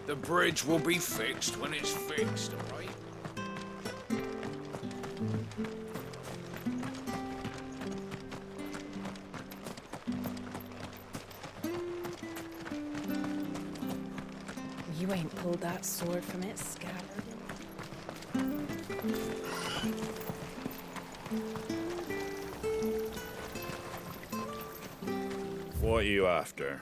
The bridge will be fixed when it's fixed, all right? You ain't pulled that sword from its scabbard. What are you after?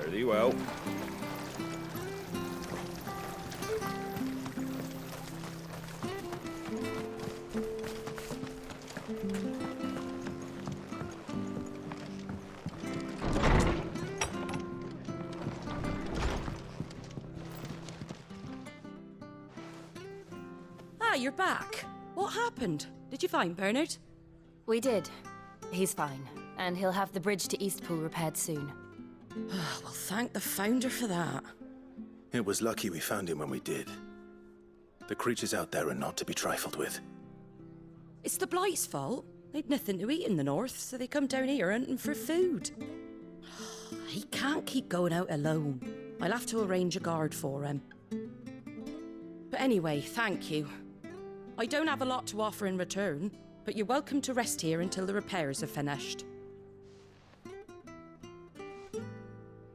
Very well. Ah, you're back. What happened? Did you find Bernard? We did. He's fine, and he'll have the bridge to Eastpool repaired soon. Well, thank the Founder for that. It was lucky we found him when we did. The creatures out there are not to be trifled with. It's the Blight's fault. They'd nothing to eat in the north, so they come down here hunting for food. He can't keep going out alone. I'll have to arrange a guard for him. But anyway, thank you. I don't have a lot to offer in return, but you're welcome to rest here until the repairs are finished.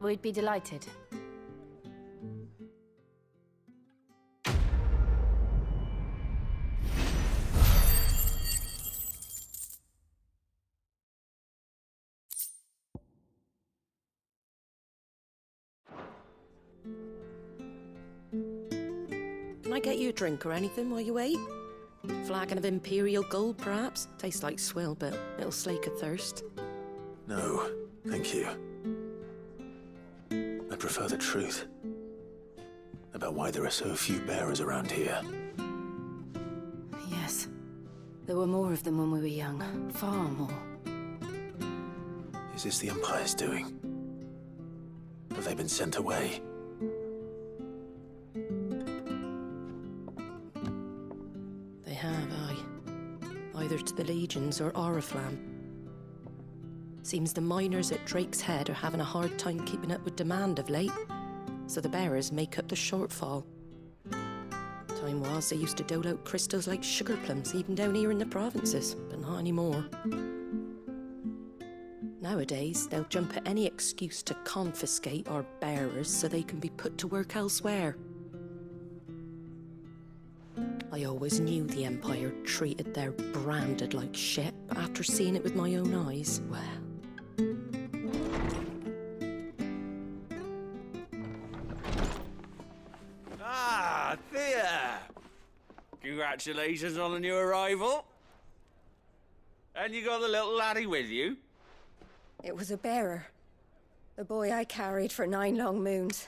We'd be delighted. Can I get you a drink or anything while you wait? Flagon of Imperial Gold, perhaps? Tastes like swill, but it'll slake a thirst. No, thank you. I prefer the truth. About why there are so few bearers around here. Yes. There were more of them when we were young. Far more. Is this the Empire's doing? Have they been sent away? They have, aye. Either to the Legions or Oriflamme. Seems the miners at Drake's Head are having a hard time keeping up with demand of late, so the bearers make up the shortfall. Time was they used to dole out crystals like sugar plums even down here in the provinces, but not anymore. Nowadays, they'll jump at any excuse to confiscate our bearers so they can be put to work elsewhere. I always knew the Empire treated their branded like shit, but after seeing it with my own eyes, well... Ah, Thea! Congratulations on the new arrival. And you got the little laddie with you? It was a bearer. The boy I carried for 9 long moons.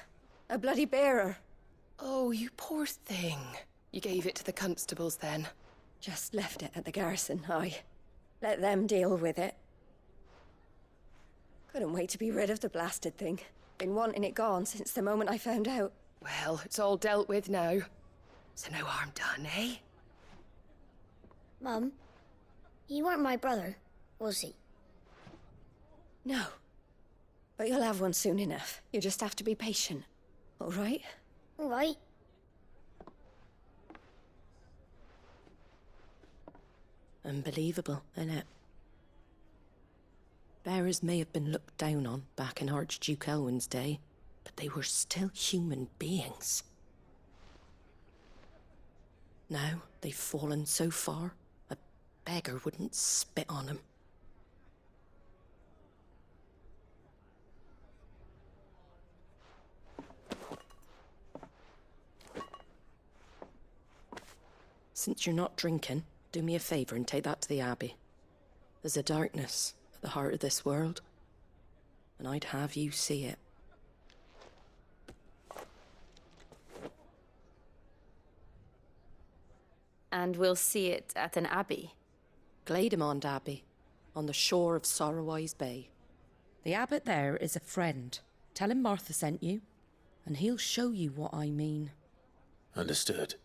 A bloody bearer. Oh, you poor thing. You gave it to the constables then? Just left it at the garrison, aye. Let them deal with it. Couldn't wait to be rid of the blasted thing. Been wanting it gone since the moment I found out. Well, it's all dealt with now. So no harm done, eh? Mum, he weren't my brother, was he? No. But you'll have one soon enough. You just have to be patient. All right? All right. Unbelievable, innit? Bearers may have been looked down on back in Archduke Elwin's day, but they were still human beings. Now they've fallen so far, a beggar wouldn't spit on them. Since you're not drinking, do me a favour and take that to the Abbey. There's a darkness at the heart of this world, and I'd have you see it. And we'll see it at an abbey. Glademond Abbey, on the shore of Sorrowwise Bay. The abbot there is a friend. Tell him Martha sent you. and he'll show you what I mean. Understood.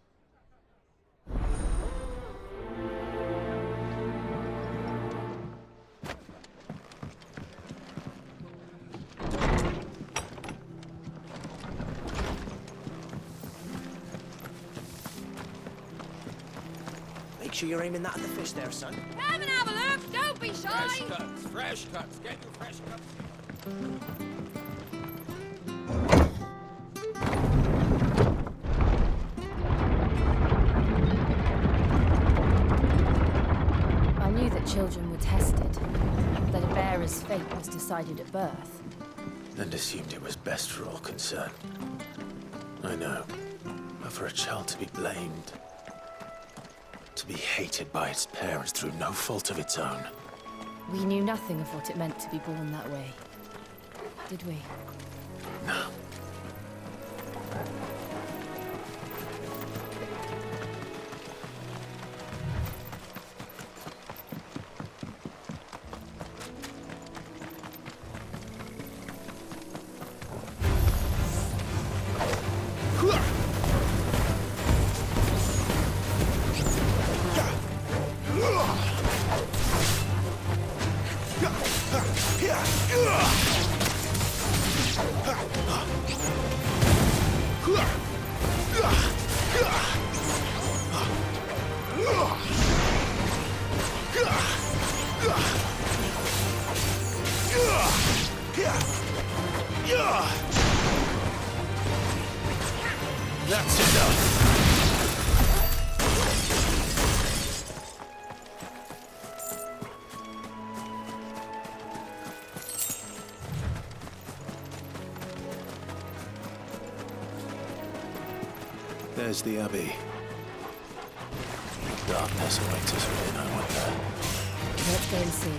Make sure you're aiming that at the fish there, son. Come and have a look! Don't be Fresh cuts, fresh cuts. Get your fresh cuts. I knew that children were tested, that a bearer's fate was decided at birth. And assumed it was best for all concerned. I know. But for a child to be blamed, to be hated by its parents through no fault of its own. We knew nothing of what it meant to be born that way, did we? No. That's enough! There's the Abbey. Darkness awaits us within, I wonder. Let's go and see.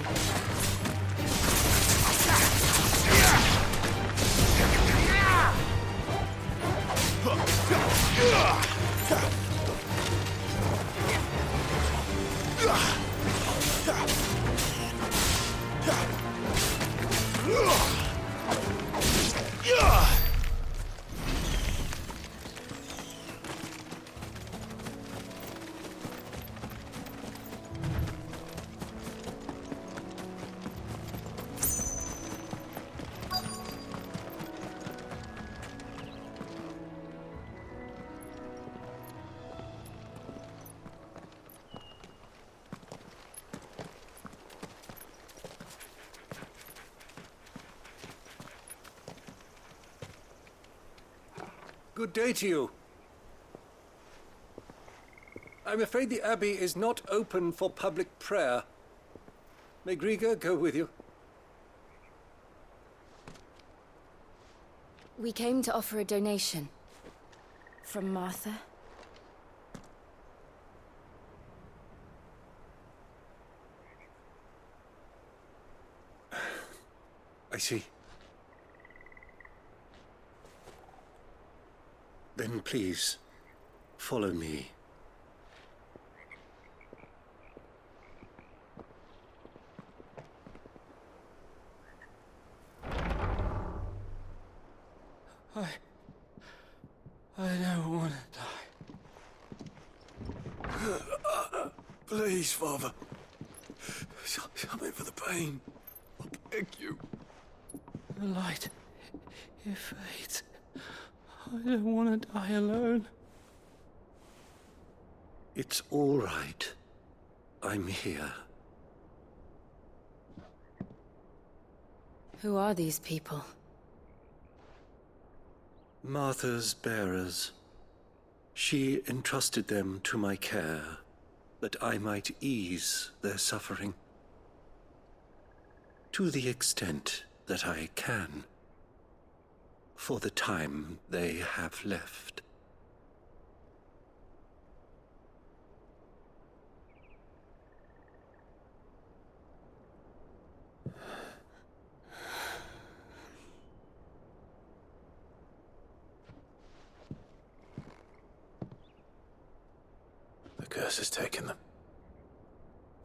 Good day to you. I'm afraid the Abbey is not open for public prayer. May Griga go with you? We came to offer a donation. From Martha. I see. Then please, follow me. I don't want to die. Please, Father. Something for the pain. I beg you. The light, it fades. I don't want to die alone. It's all right. I'm here. Who are these people? Martha's bearers. She entrusted them to my care, that I might ease their suffering. To the extent that I can. For the time they have left. The curse has taken them.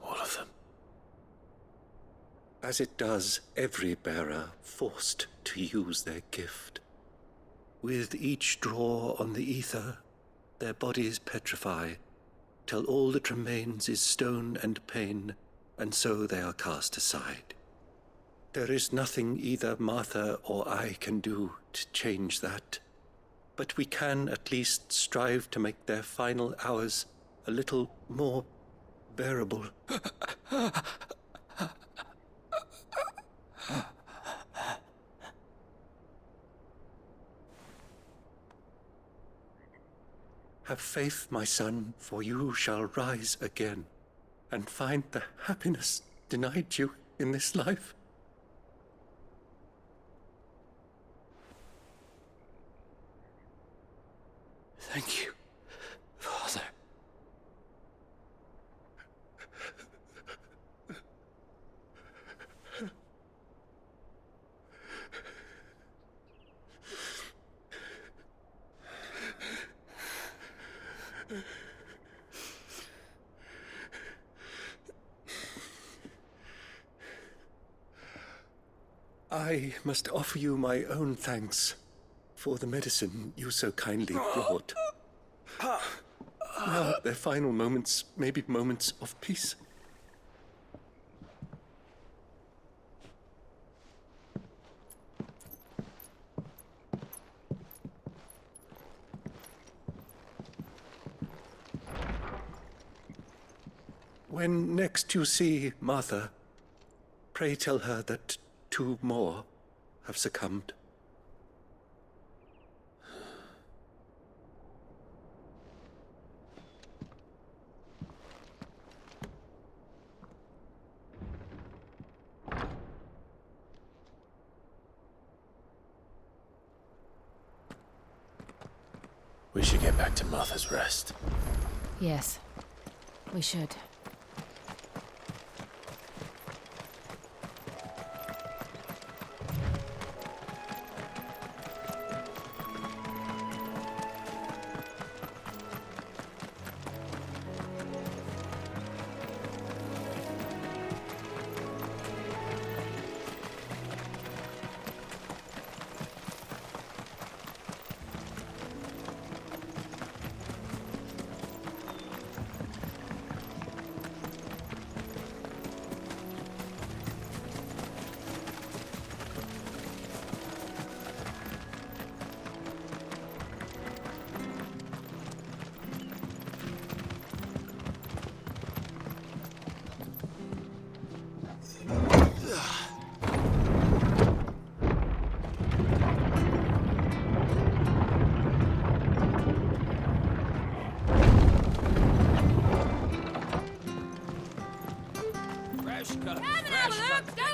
All of them. As it does every bearer forced to use their gift. With each draw on the ether, their bodies petrify, till all that remains is stone and pain, and so they are cast aside. There is nothing either Martha or I can do to change that, but we can at least strive to make their final hours a little more bearable. Have faith, my son, for you shall rise again and find the happiness denied you in this life. Thank you, Father. I must offer you my own thanks for the medicine you so kindly brought. Now, their final moments may be moments of peace. When next you see Martha, pray tell her that 2 more have succumbed. We should get back to Martha's Rest. Yes, we should.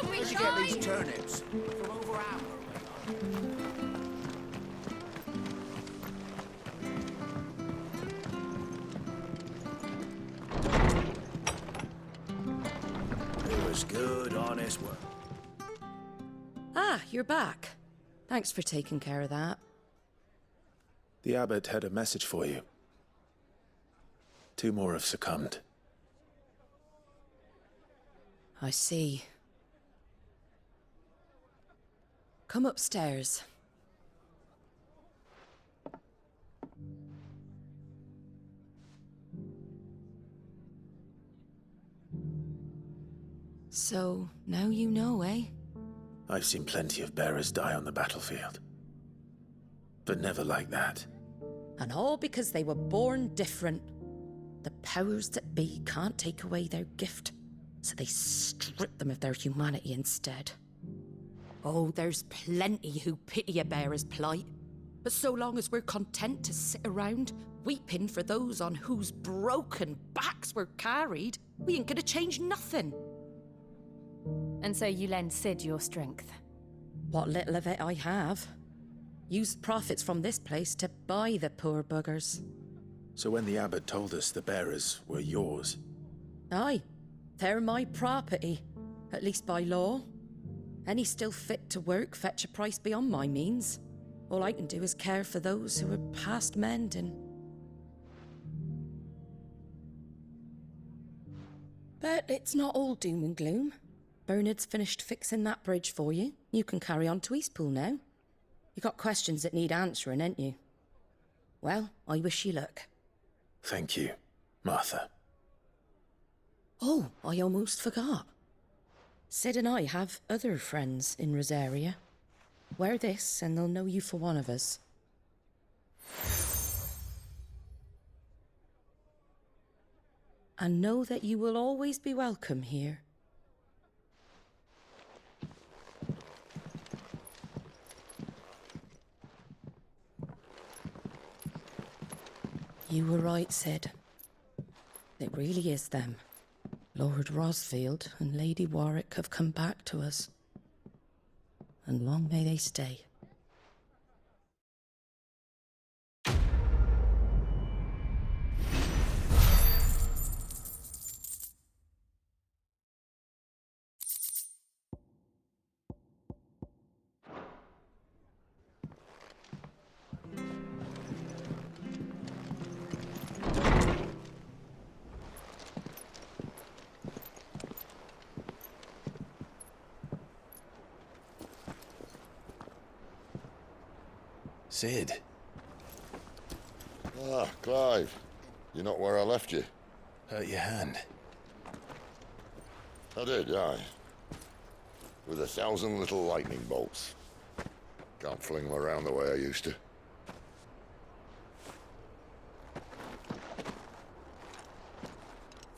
Where'd you get these turnips? From over our way. It was good, honest work. Ah, you're back. Thanks for taking care of that. The abbot had a message for you. 2 more have succumbed. I see. Come upstairs. So, now you know, eh? I've seen plenty of bearers die on the battlefield. But never like that. And all because they were born different. The powers that be can't take away their gift, so they strip them of their humanity instead. Oh, there's plenty who pity a bearer's plight. But so long as we're content to sit around, weeping for those on whose broken backs we're carried, we ain't gonna change nothing. And so you lend Sid your strength? What little of it I have. Used profits from this place to buy the poor buggers. So when the abbot told us the bearers were yours... Aye, they're my property, at least by law. Any still fit to work fetch a price beyond my means. All I can do is care for those who are past mending. But it's not all doom and gloom. Bernard's finished fixing that bridge for you. You can carry on to Eastpool now. You got questions that need answering, ain't you? Well, I wish you luck. Thank you, Martha. Oh, I almost forgot. Sid and I have other friends in Rosaria. Wear this and they'll know you for one of us. And know that you will always be welcome here. You were right, Sid. It really is them. Lord Rosfield and Lady Warwick have come back to us. And long may they stay. Sid. Ah, Clive. You're not where I left you. Hurt your hand. I did, aye. With 1,000 little lightning bolts. Can't fling them around the way I used to.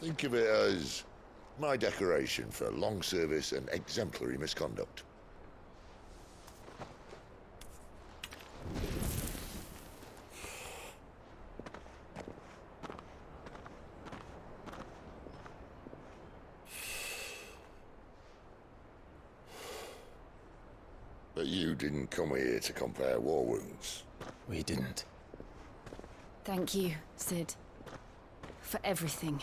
Think of it as my decoration for long service and exemplary misconduct. But you didn't come here to compare war wounds. We didn't. Thank you, Sid. For everything.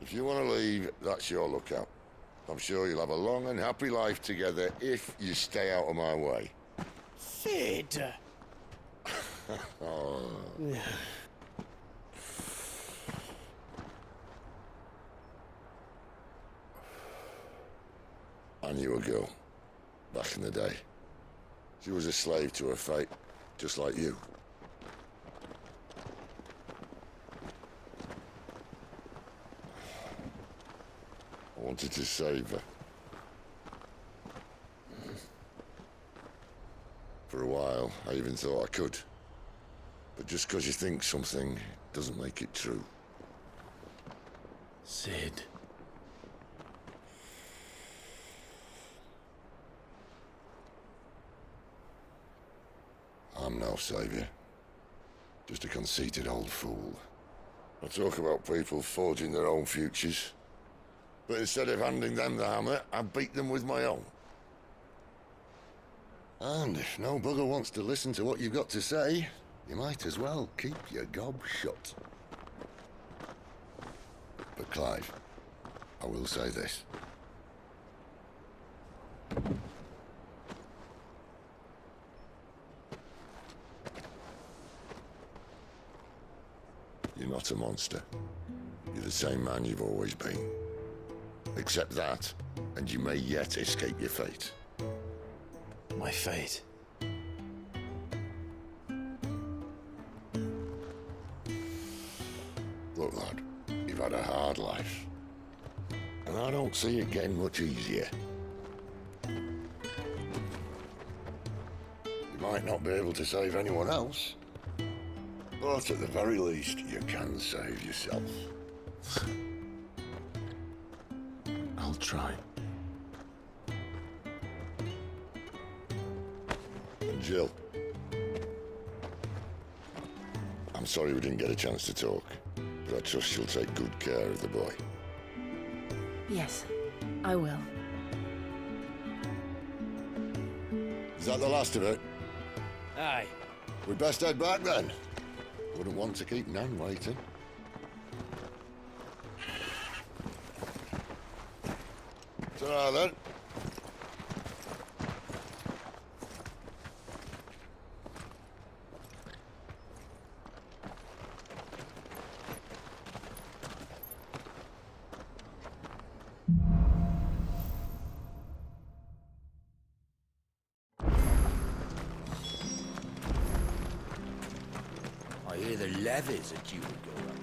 If you want to leave, that's your lookout. I'm sure you'll have a long and happy life together if you stay out of my way. Sid! Oh. I knew a girl, back in the day. She was a slave to her fate, just like you. I wanted to save her. For a while, I even thought I could. But just because you think something doesn't make it true. Sid. I'm no savior. Just a conceited old fool. I talk about people forging their own futures. But instead of handing them the hammer, I beat them with my own. And if no bugger wants to listen to what you've got to say, you might as well keep your gob shut. But Clive, I will say this. You're not a monster. You're the same man you've always been. Accept that, and you may yet escape your fate. My fate? Look, lad, you've had a hard life. And I don't see it getting much easier. You might not be able to save anyone else, but at the very least, you can save yourself. I'll try. And Jill, I'm sorry we didn't get a chance to talk, but I trust you'll take good care of the boy. Yes, I will. Is that the last of it? Aye. We'd best head back then. Wouldn't want to keep Nan waiting. Ta-ra then. hear the levies that you would go up.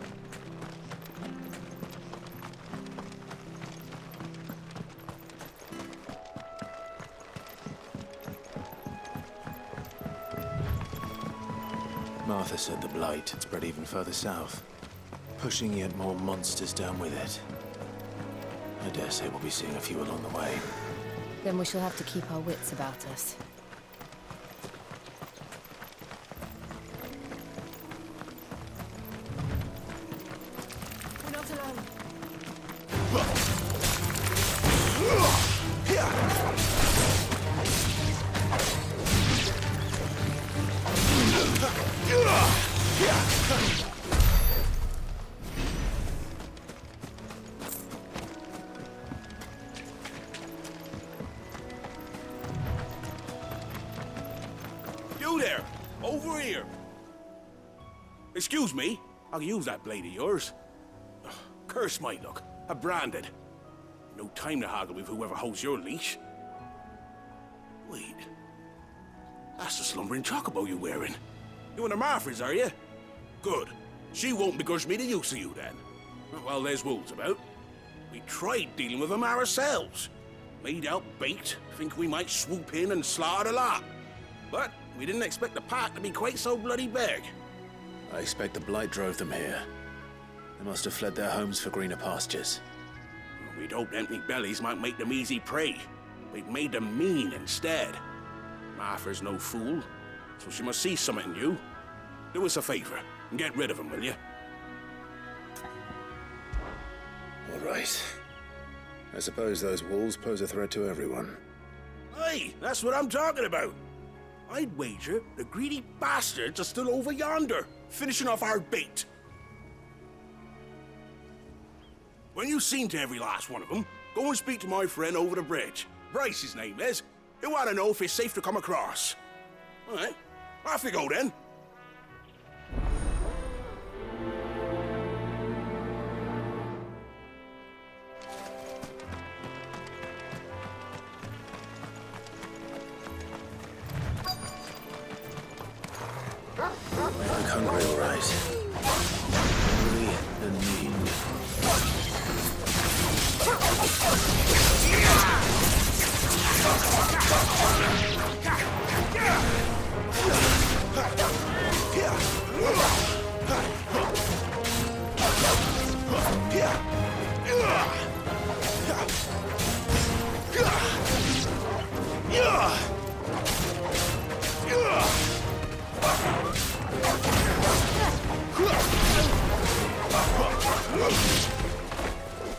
Martha said the Blight had spread even further south, pushing yet more monsters down with it. I dare say we'll be seeing a few along the way. Then we shall have to keep our wits about us. We're not alone. You there! Over here! Excuse me, I'll use that blade of yours. Ugh, curse my luck. I'm branded. No time to haggle with whoever holds your leash. Wait. That's the slumbering chocobo you're wearing. You and the Marfors, are you? Good. She won't begrudge me the use of you, then. Well, there's wolves about. We tried dealing with them ourselves. Made out bait, think we might swoop in and slaughter the lot. But we didn't expect the pack to be quite so bloody big. I expect the Blight drove them here. They must have fled their homes for greener pastures. We'd hoped empty bellies might make them easy prey. We've made them mean instead. Martha's no fool, so she must see something in you. Do us a favor and get rid of them, will you? All right. I suppose those wolves pose a threat to everyone. Hey, that's what I'm talking about. I'd wager the greedy bastards are still over yonder, finishing off our bait. When you've seen to every last one of them, go and speak to my friend over the bridge. Bryce, his name is. He'll want to know if it's safe to come across. All right, off you go then. I'm hungry, all right. Hungry and mean.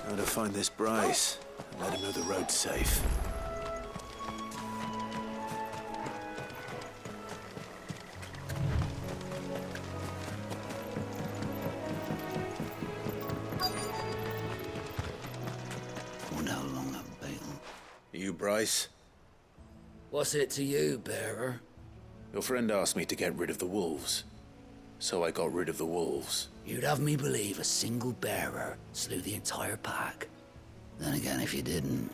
How to find this Bryce and let him know the road's safe. Wonder how long I've been. You, Bryce? What's it to you, bearer? Your friend asked me to get rid of the wolves, so I got rid of the wolves. You'd have me believe a single bearer slew the entire pack. Then again, if you didn't,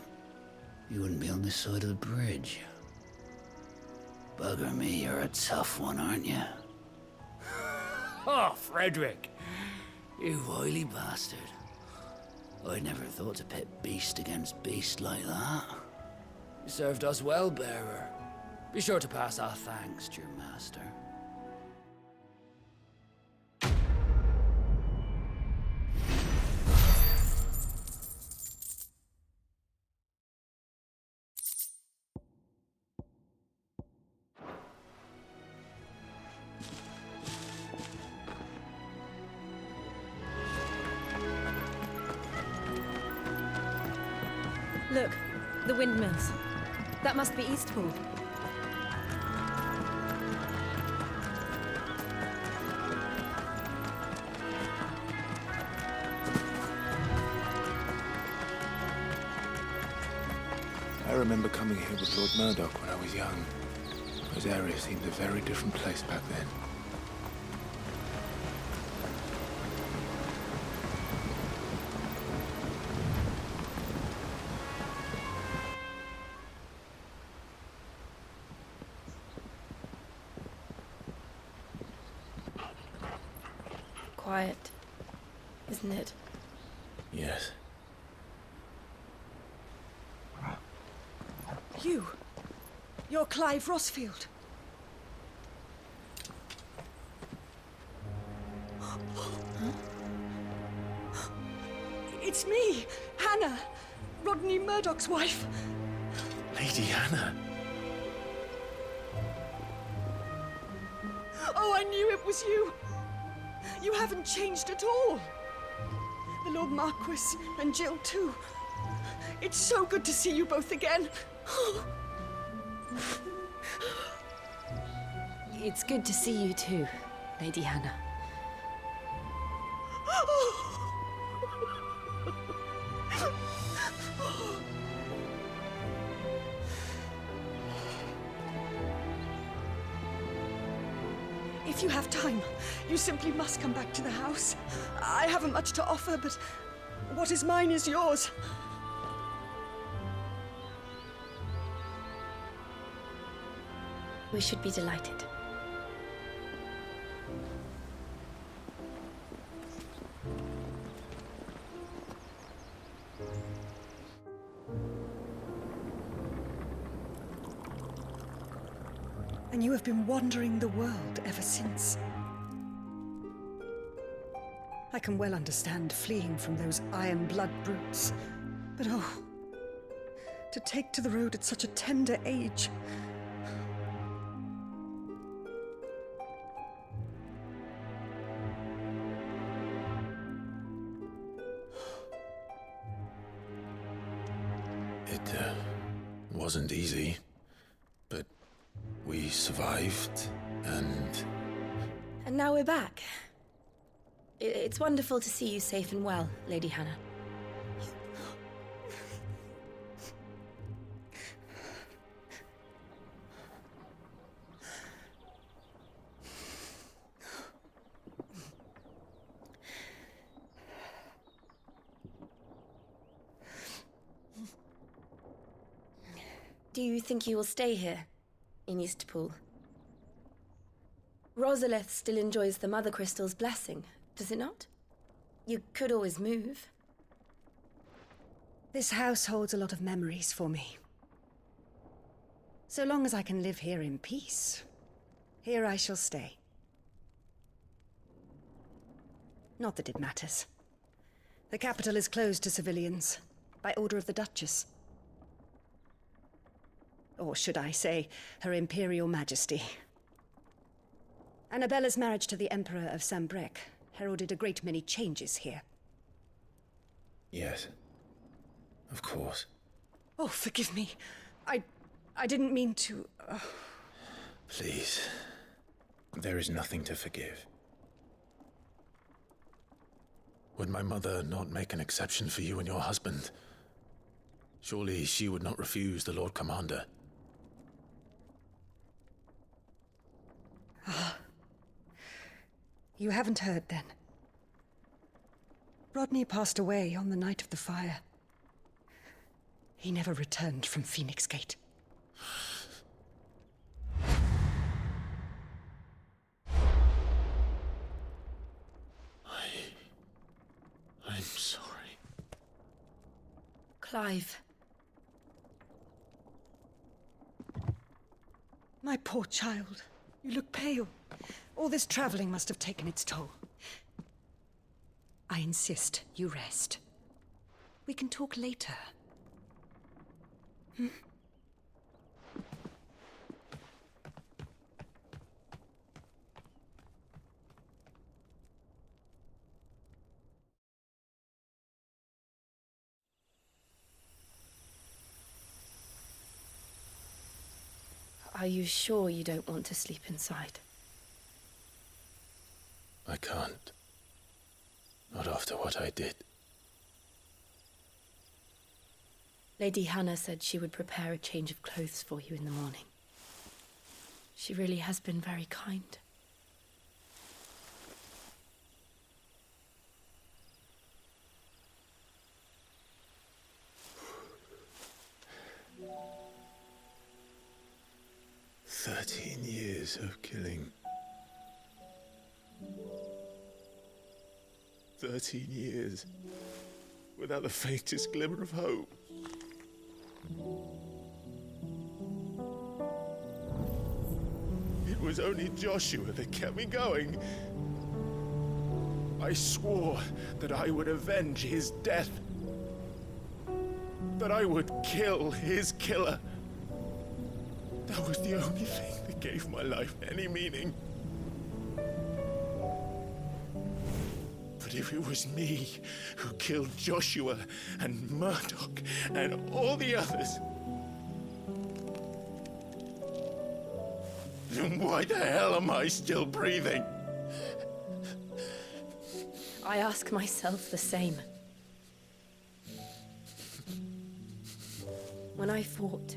you wouldn't be on this side of the bridge. Bugger me, you're a tough one, aren't you? Oh, Frederick! You wily bastard. I never thought to pit beast against beast like that. You served us well, bearer. Be sure to pass our thanks to your master. Look, the windmills. That must be Eastpool. I remember coming here with Lord Murdoch when I was young. Those areas seemed a very different place back then. quiet, isn't it? Yes. You're Clive Rossfield. It's me, Hannah, Rodney Murdoch's wife. Lady Hannah. Oh, I knew it was you. You haven't changed at all. The Lord Marquis and Jill too. It's so good to see you both again. It's good to see you too, Lady Hannah. If you have time, you simply must come back to the house. I haven't much to offer, but what is mine is yours. We should be delighted. And you have been wandering the world ever since. I can well understand fleeing from those iron blood brutes. But oh, to take to the road at such a tender age. It wasn't easy, but we survived, and now we're back. It's wonderful to see you safe and well, Lady Hannah. Do you think you will stay here, in Eastpool? Rosalith still enjoys the Mother Crystal's blessing, does it not? You could always move. This house holds a lot of memories for me. So long as I can live here in peace, here I shall stay. Not that it matters. The capital is closed to civilians, by order of the Duchess. Or should I say, Her Imperial Majesty. Annabella's marriage to the Emperor of Sambrec heralded a great many changes here. yes, of course. Oh, forgive me. I didn't mean to... Please, there is nothing to forgive. Would my mother not make an exception for you and your husband? Surely she would not refuse the Lord Commander. You haven't heard, then. Rodney passed away on the night of the fire. He never returned from Phoenix Gate. I'm sorry. Clive. My poor child. You look pale. All this traveling must have taken its toll. I insist you rest. We can talk later. Hmm? Are you sure you don't want to sleep inside? I can't. Not after what I did. Lady Hannah said she would prepare a change of clothes for you in the morning. She really has been very kind. "13 years of killing. 13 years, without the faintest glimmer of hope. It was only Joshua that kept me going. I swore that I would avenge his death. That I would kill his killer. That was the only thing that gave my life any meaning. But if it was me who killed Joshua and Murdoch and all the others, then why the hell am I still breathing? I ask myself the same. When I fought,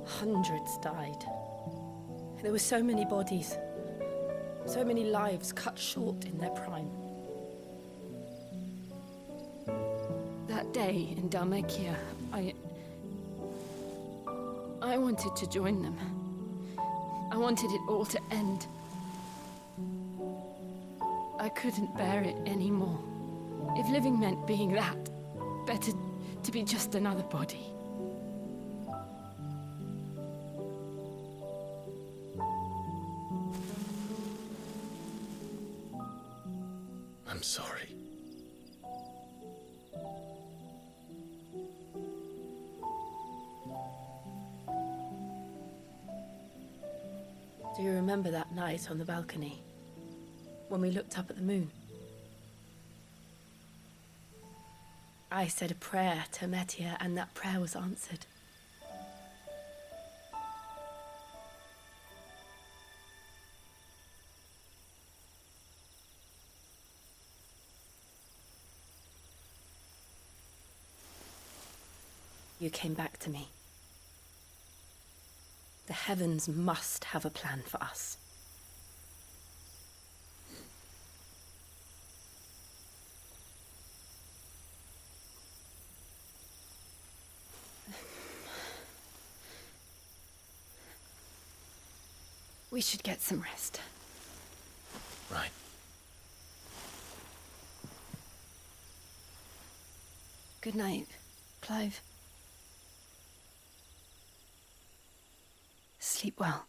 hundreds died. There were so many bodies, so many lives cut short in their prime. That day in Dhalmekia, I wanted to join them. I wanted it all to end. I couldn't bear it anymore. If living meant being that, better to be just another body. I'm sorry. Do you remember that night on the balcony, when we looked up at the moon? I said a prayer to Metia, and that prayer was answered. You came back to me. The heavens must have a plan for us. We should get some rest. Right. Good night, Clive. Sleep well.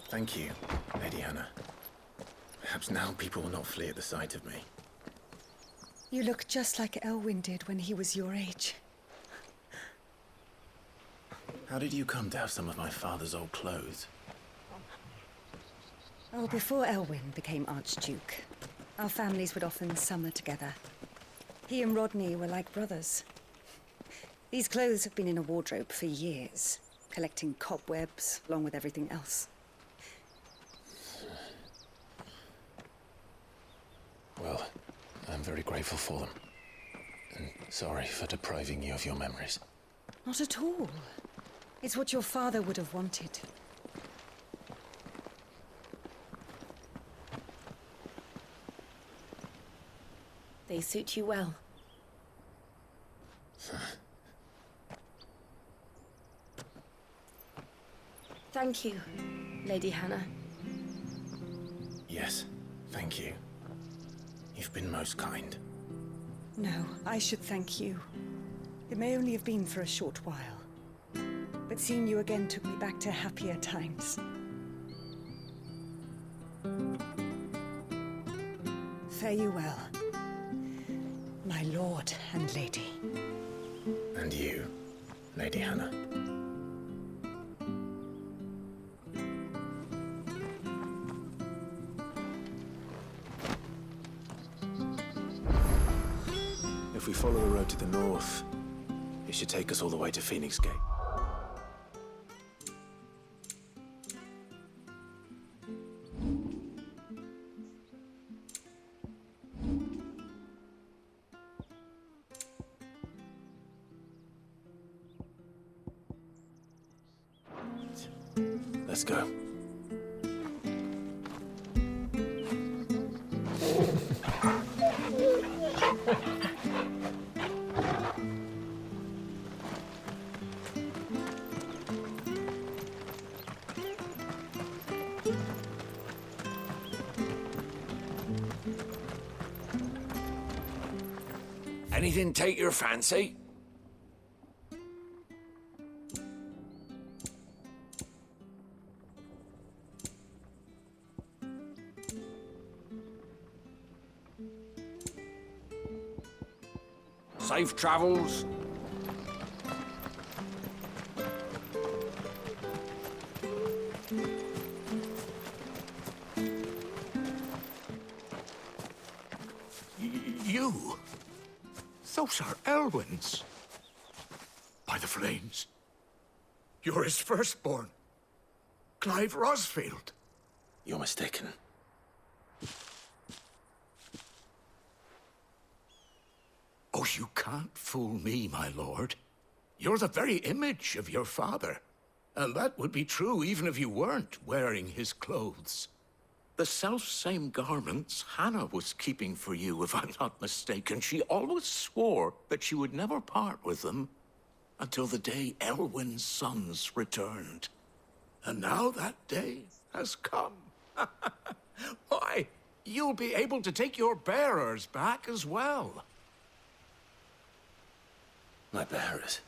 Thank you, Lady Hannah. Perhaps now people will not flee at the sight of me. You look just like Elwyn did when he was your age. How did you come to have some of my father's old clothes? Oh, before Elwyn became Archduke, our families would often summer together. He and Rodney were like brothers. These clothes have been in a wardrobe for years, collecting cobwebs along with everything else. Well, I'm very grateful for them. And sorry for depriving you of your memories. Not at all. It's what your father would have wanted. They suit you well. Thank you, Lady Hannah. Yes, thank you. You've been most kind. No, I should thank you. It may only have been for a short while, but seeing you again took me back to happier times. Fare you well, my lord and lady. And you, Lady Hannah. If we follow the road to the north, it should take us all the way to Phoenix Gate. Let's go. Anything take your fancy? Safe travels. You? Those are Elwyn's. By the flames. You're his firstborn. Clive Rosfield. You're mistaken. Oh, you can't fool me, my lord. You're the very image of your father. And that would be true even if you weren't wearing his clothes. The self-same garments Hannah was keeping for you, if I'm not mistaken. She always swore that she would never part with them until the day Elwyn's sons returned. And now that day has come. Why, you'll be able to take your bearers back as well. My bearers?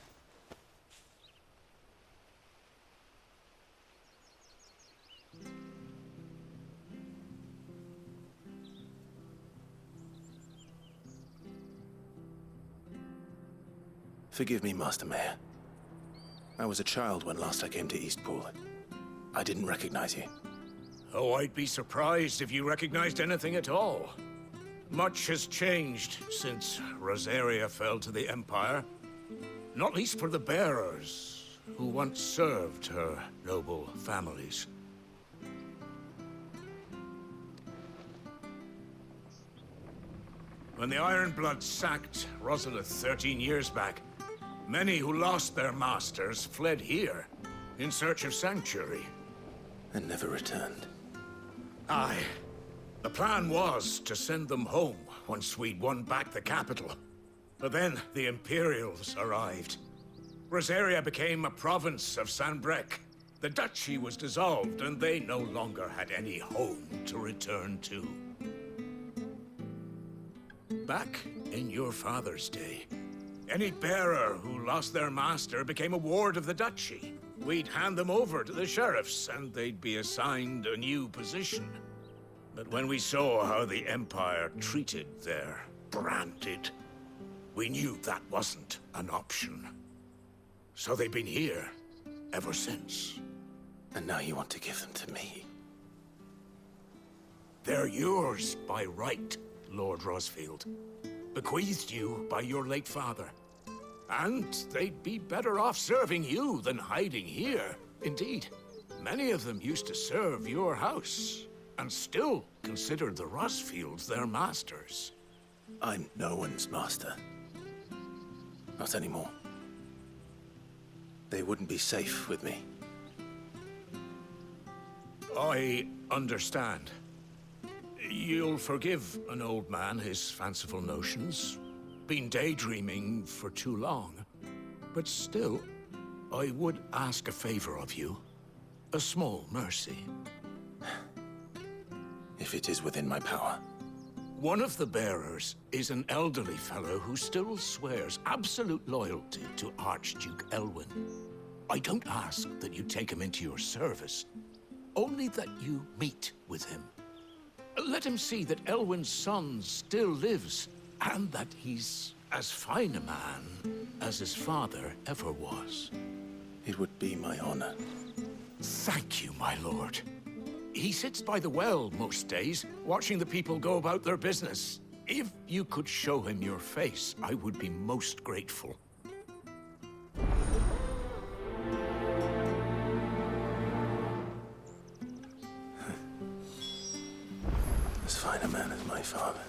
Forgive me, Master Mayor. I was a child when last I came to Eastpool. I didn't recognize you. Oh, I'd be surprised if you recognized anything at all. Much has changed since Rosaria fell to the Empire. Not least for the bearers, who once served her noble families. When the Ironbloods sacked Rosalith 13 years back, many who lost their masters fled here in search of sanctuary. And never returned. Aye. The plan was to send them home once we'd won back the capital. But then the Imperials arrived. Rosaria became a province of Sanbreque. The duchy was dissolved, and they no longer had any home to return to. Back in your father's day, any bearer who lost their master became a ward of the duchy. We'd hand them over to the sheriffs, and they'd be assigned a new position. But when we saw how the Empire treated their branded, we knew that wasn't an option. So they've been here ever since. And now you want to give them to me? They're yours by right, Lord Rosfield. Bequeathed you by your late father. And they'd be better off serving you than hiding here. Indeed, many of them used to serve your house, and still considered the Rosfields their masters. I'm no one's master. Not anymore. They wouldn't be safe with me. I understand. You'll forgive an old man his fanciful notions. Been daydreaming for too long. But still, I would ask a favor of you. A small mercy. If it is within my power. One of the bearers is an elderly fellow who still swears absolute loyalty to Archduke Elwyn. I don't ask that you take him into your service, only that you meet with him. Let him see that Elwyn's son still lives, and that he's as fine a man as his father ever was. It would be my honor. Thank you, my lord. He sits by the well most days, watching the people go about their business. If you could show him your face, I would be most grateful. As fine a man as my father.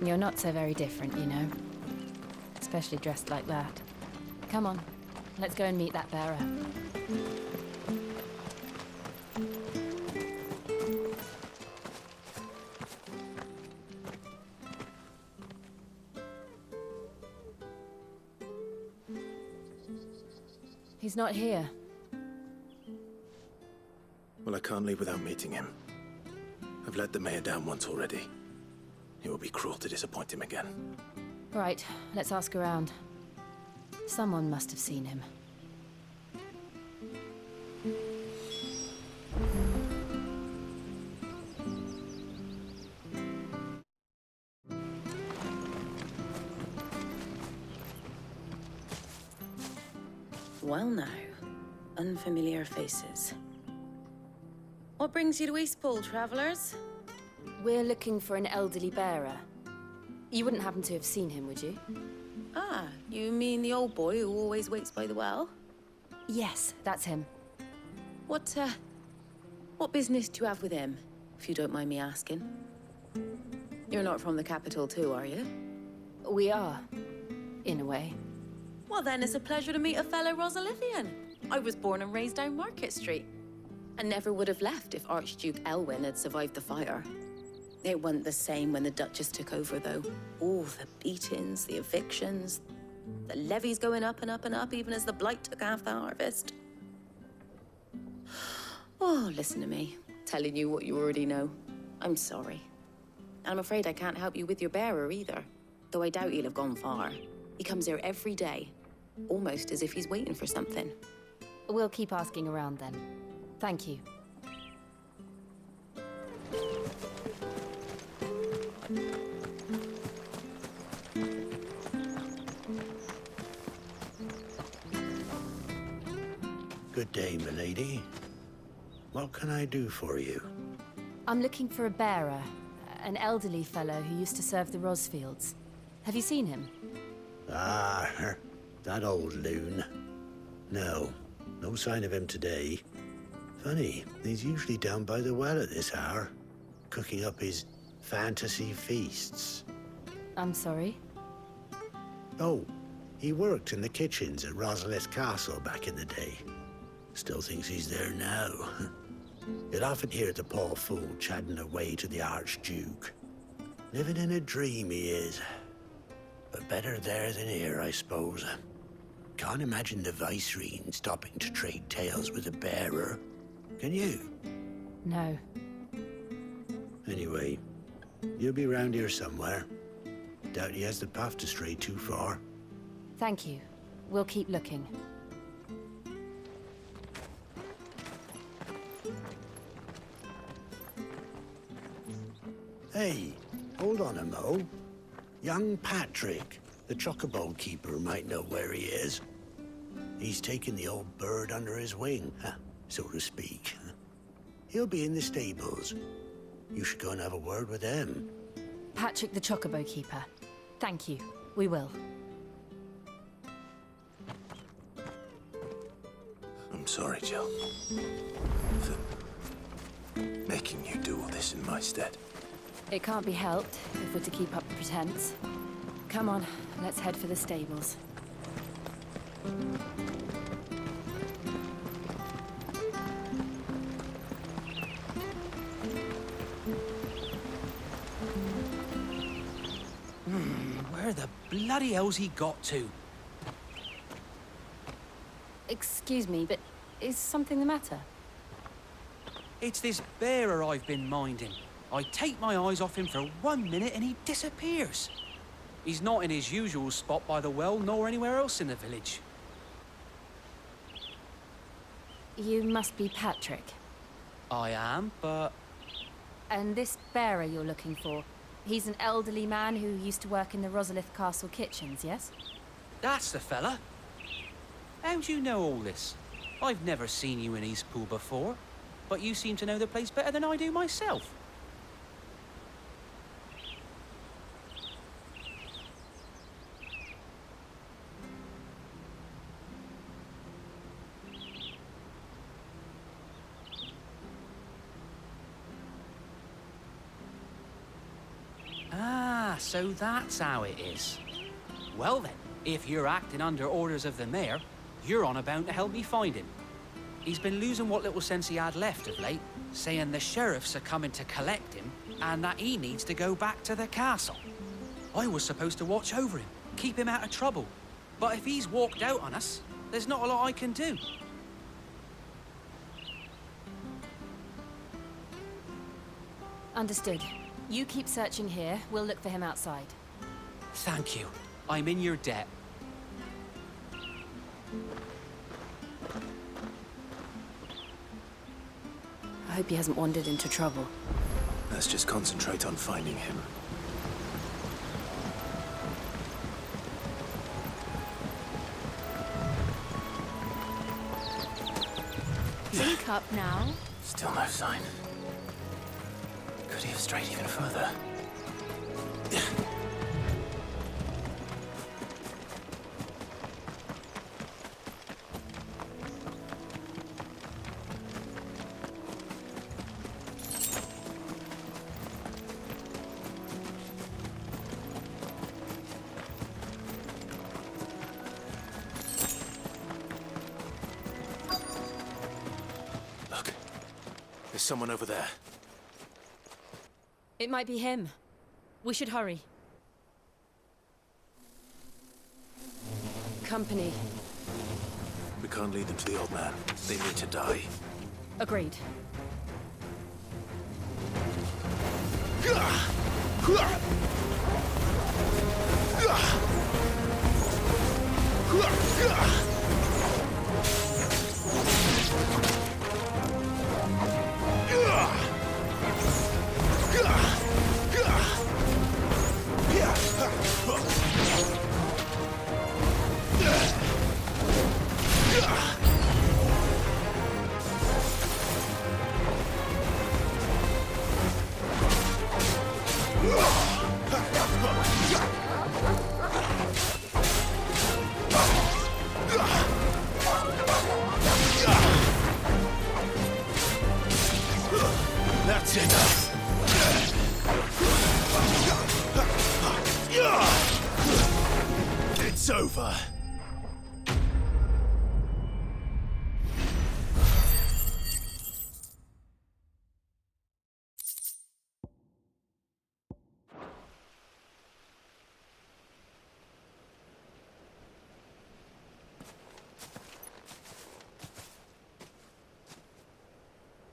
You're not so very different, you know. Especially dressed like that. Come on, let's go and meet that bearer. He's not here. Well, I can't leave without meeting him. I've let the mayor down once already. It would be cruel to disappoint him again. Right, let's ask around. Someone must have seen him. Well now, unfamiliar faces. What brings you to Eastpool, travellers? We're looking for an elderly bearer. You wouldn't happen to have seen him, would you? Ah, you mean the old boy who always waits by the well? Yes, that's him. What business do you have with him, if you don't mind me asking? You're not from the capital too, are you? We are, in a way. Well then, it's a pleasure to meet a fellow Rosalithian. I was born and raised down Market Street, and never would have left if Archduke Elwyn had survived the fire. It wasn't the same when the Duchess took over, though. All the beatings, the evictions, the levies going up and up and up, even as the blight took half the harvest. Oh, listen to me, telling you what you already know. I'm sorry. And I'm afraid I can't help you with your bearer either, though I doubt he'll have gone far. He comes here every day, almost as if he's waiting for something. We'll keep asking around then. Thank you. Good day, milady. What can I do for you? I'm looking for a bearer, an elderly fellow who used to serve the Rosfields. Have you seen him? Ah, that old loon. No sign of him today. Funny, he's usually down by the well at this hour, cooking up his fantasy feasts. I'm sorry? Oh, he worked in the kitchens at Rosalith Castle back in the day. Still thinks he's there now. You'd often hear the poor fool chatting away to the Archduke. Living in a dream he is. But better there than here, I suppose. Can't imagine the Viceroy stopping to trade tales with a bearer. Can you? No. Anyway, you'll be round here somewhere. Doubt he has the path to stray too far. Thank you. We'll keep looking. Hey, hold on a mo. Young Patrick, the chocobo keeper, might know where he is. He's taken the old bird under his wing, so to speak. He'll be in the stables. You should go and have a word with him. Patrick the chocobo keeper. Thank you. We will. I'm sorry, Jill. For making you do all this in my stead. It can't be helped if we're to keep up the pretense. Come on, let's head for the stables. Where the bloody hell's he got to? Excuse me, but is something the matter? It's this bearer I've been minding. I take my eyes off him for 1 minute and he disappears. He's not in his usual spot by the well, nor anywhere else in the village. You must be Patrick. I am, but... And this bearer you're looking for, he's an elderly man who used to work in the Rosalith Castle kitchens, yes? That's the fella. How do you know all this? I've never seen you in Eastpool before, but you seem to know the place better than I do myself. Ah, so that's how it is. Well then, if you're acting under orders of the mayor, you're on about to help me find him. He's been losing what little sense he had left of late, saying the sheriffs are coming to collect him and that he needs to go back to the castle. I was supposed to watch over him, keep him out of trouble. But if he's walked out on us, there's not a lot I can do. Understood. You keep searching here, we'll look for him outside. Thank you. I'm in your debt. I hope he hasn't wandered into trouble. Let's just concentrate on finding him. Link up now. Still no sign. Could he have strayed even further? Look, there's someone over there. It might be him. We should hurry. Company. We can't lead them to the old man. They need to die. Agreed. That's enough. It's over.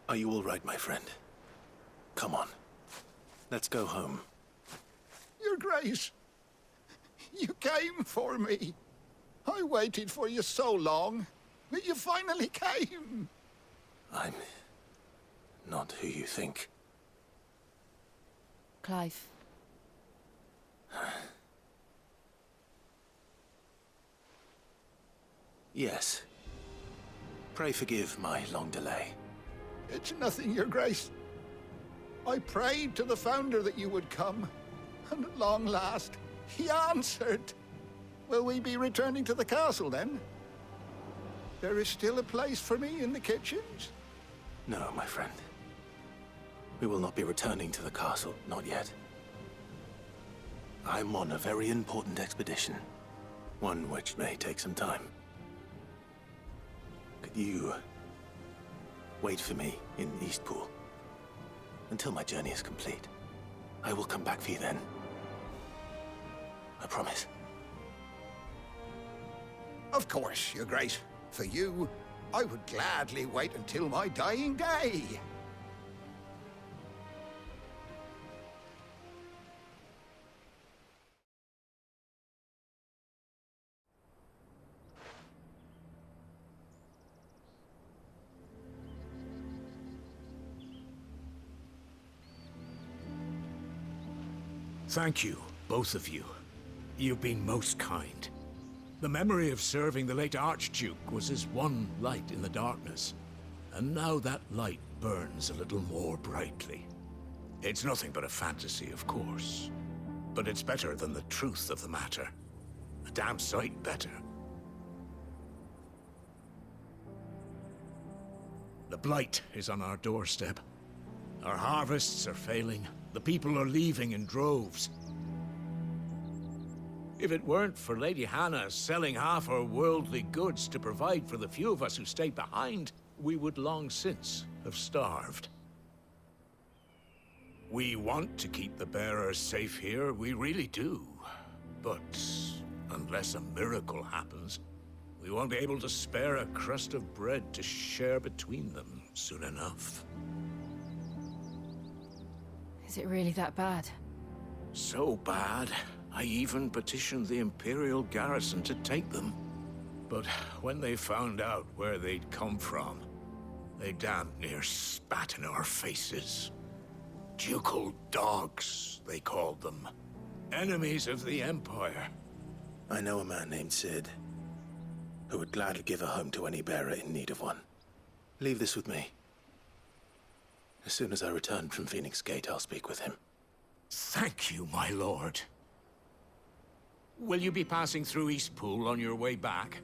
Are you all right, my friend? Come on. Let's go home. Your Grace, you came for me. I waited for you so long, but you finally came. I'm not who you think. Clive. Yes. Pray forgive my long delay. It's nothing, Your Grace. I prayed to the Founder that you would come, and at long last, he answered. Will we be returning to the castle, then? There is still a place for me in the kitchens? No, my friend. We will not be returning to the castle, not yet. I'm on a very important expedition, one which may take some time. Could you wait for me in Eastpool until my journey is complete? I will come back for you then. I promise. Of course, Your Grace. For you, I would gladly wait until my dying day. Thank you, both of you. You've been most kind. The memory of serving the late Archduke was as one light in the darkness, and now that light burns a little more brightly. It's nothing but a fantasy, of course, but it's better than the truth of the matter. A damn sight better. The blight is on our doorstep. Our harvests are failing. The people are leaving in droves. If it weren't for Lady Hannah selling half her worldly goods to provide for the few of us who stayed behind, we would long since have starved. We want to keep the bearers safe here, we really do. But unless a miracle happens, we won't be able to spare a crust of bread to share between them soon enough. Is it really that bad? So bad I even petitioned the Imperial garrison to take them. But when they found out where they'd come from, they damn near spat in our faces. Ducal dogs, they called them. Enemies of the Empire. I know a man named Cid, who would gladly give a home to any bearer in need of one. Leave this with me. As soon as I return from Phoenix Gate, I'll speak with him. Thank you, my lord. Will you be passing through Eastpool on your way back?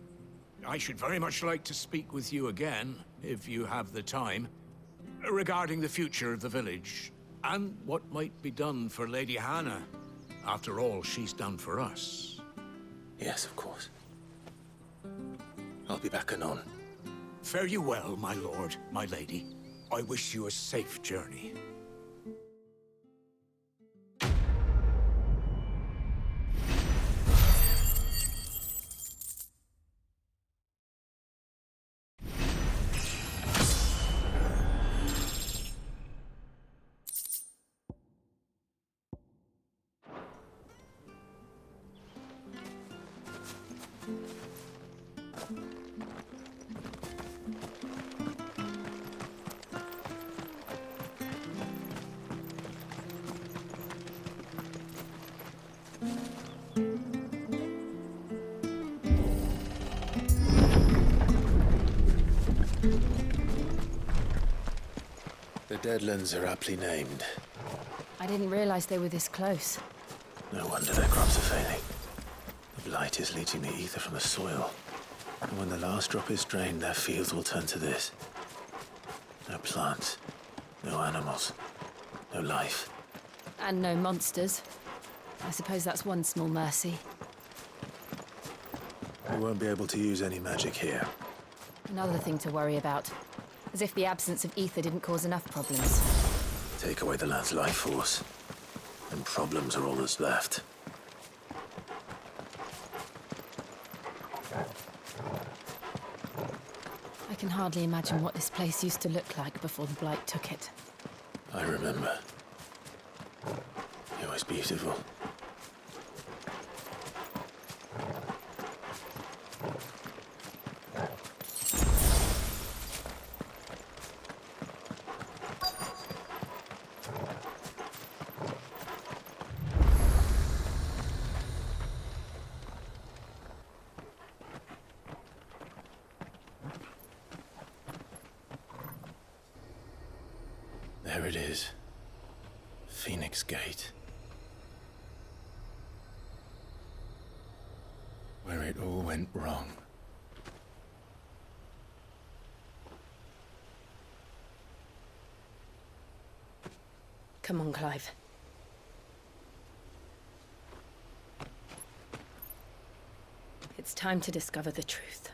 I should very much like to speak with you again, if you have the time, regarding the future of the village, and what might be done for Lady Hannah, after all she's done for us. Yes, of course. I'll be back anon. Fare you well, my lord, my lady. I wish you a safe journey. The Deadlands are aptly named. I didn't realize they were this close. No wonder their crops are failing. The blight is leaching the ether from the soil. And when the last drop is drained, their fields will turn to this. No plants, no animals, no life. And no monsters. I suppose that's one small mercy. We won't be able to use any magic here. Another thing to worry about. As if the absence of ether didn't cause enough problems. Take away the lad's life force, and problems are all that's left. I can hardly imagine what this place used to look like before the Blight took it. I remember. It was beautiful. There it is. Phoenix Gate. Where it all went wrong. Come on, Clive. It's time to discover the truth.